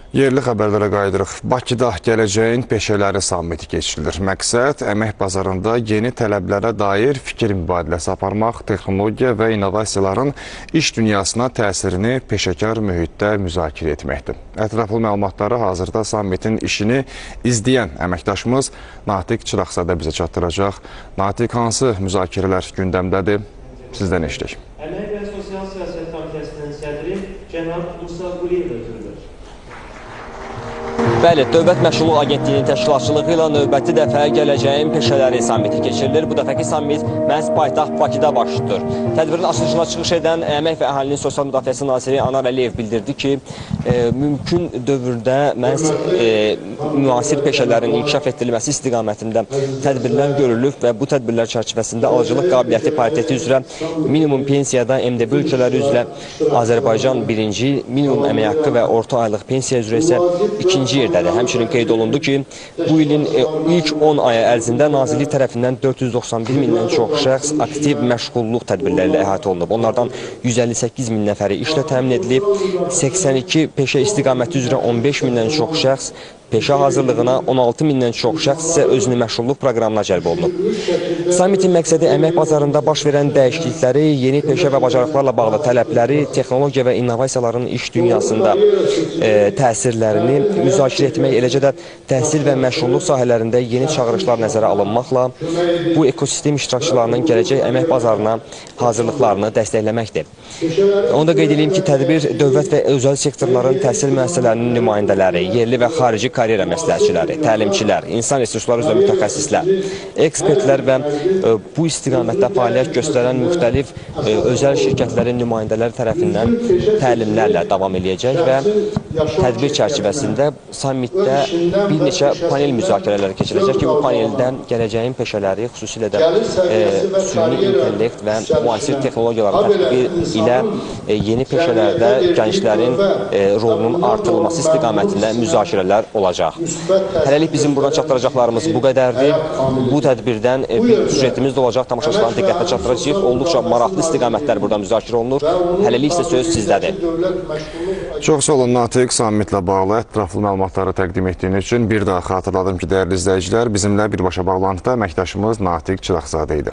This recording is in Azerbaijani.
Yerli xəbərlərə qayıdırıq. Bakıda gələcəyin peşələri sammiti keçirilir. Məqsəd əmək bazarında yeni tələblərə dair fikir mübadiləsi aparmaq, texnologiya və innovasiyaların iş dünyasına təsirini peşəkar mühitdə müzakirə etməkdir. Ətraflı məlumatları hazırda sammitin işini izləyən əməkdaşımız Natiq Çıraqzadə bizə çatdıracaq. Natiq, hansı müzakirələr gündəmdədir? Sizdən eşidik. Əmək və Sosial Siyasət Komitəsinin sədri cənab Musa Quliyev ötürülür. Bəli, Dövlət Məşğulluq Agentliyinin təşkilatçılığı ilə növbəti dəfə gələcəyin peşələri sammiti keçirilir. Bu dəfəki sammit məhz paytaxt Bakıda baş tutur. Tədbirin açılışına çıxış edən Əmək və Əhalinin Sosial Müdafiəsi naziri Anar Əliyev bildirdi ki, mümkün dövrdə məhz müasir peşələrin inkişaf etdirilməsi istiqamətində tədbirlər görülüb və bu tədbirlər çərçivəsində alıcılıq qabiliyyəti pariteti üzrə minimum pensiyada MDB ölkələri üzrə Azərbaycan birinci, minimum əmək haqqı və orta aylıq pensiya üzrə isə ikinci yerdədir. Həmçinin qeyd olundu ki, bu ilin ilk 10 ayı ərzində Nazirlik tərəfindən 491 mindən çox şəxs aktiv məşğulluq tədbirləri ilə əhatə olunub. Onlardan 158 min nəfəri işlə təmin edilib, 82 peşə istiqaməti üzrə 15 mindən çox şəxs peşə hazırlığına, 16 mindən çox şəxs isə özünü məşğulluq proqramına cəlb olunub. Sammitin məqsədi əmək bazarında baş verən dəyişiklikləri, yeni peşə və bacarıqlarla bağlı tələbləri, texnologiya və innovasiyaların iş dünyasında təsirlərini müzakirə etmək, eləcə də təhsil və məşğulluq sahələrində yeni çağırışlar nəzərə alınmaqla bu ekosistem iştirakçılarının gələcək əmək bazarına hazırlıqlarını dəstəkləməkdir. Onu da qeyd edeyim ki, tədbir dövlət və özəl sektorların təhsil müəssisələrinin nümayəndələri, yerli və xarici karyera məsləhətçiləri, təlimçilər, insan resursları üzrə mütəxəssislər, ekspertlər və bu istiqamətdə fəaliyyət göstərən müxtəlif özəl şirkətlərin nümayəndələri tərəfindən təlimlərlə davam edəcək və tədbir çərçivəsində sammitdə bir neçə panel müzakirələri keçiriləcək ki, bu paneldə gələcəyin peşələri, xüsusilə də süni intellekt və müasir texnologiyaların tətbiqi ilə yeni peşələrdə gənclərin rolunun artırılması istiqamətində müzakirələr olacaq. Hələlik bizim buradan çatdıracaqlarımız bu qədərdir. Bu tədbirdən bir süjetimiz də olacaq, tamaşaçıların diqqətinə çatdıracağıq. Olduqca maraqlı istiqamətlər burada müzakirə olunur. Hələlik isə söz sizdədir. Çox sağ olun Natiq, sammitlə bağlı ətraflı məlumatları təqdim etdiyiniz üçün. Bir daha xatırladım ki, dəyərli izləyicilər, bizimlə birbaşa bağlantıda əməkdaşımız Natiq Çıraqzadə idi.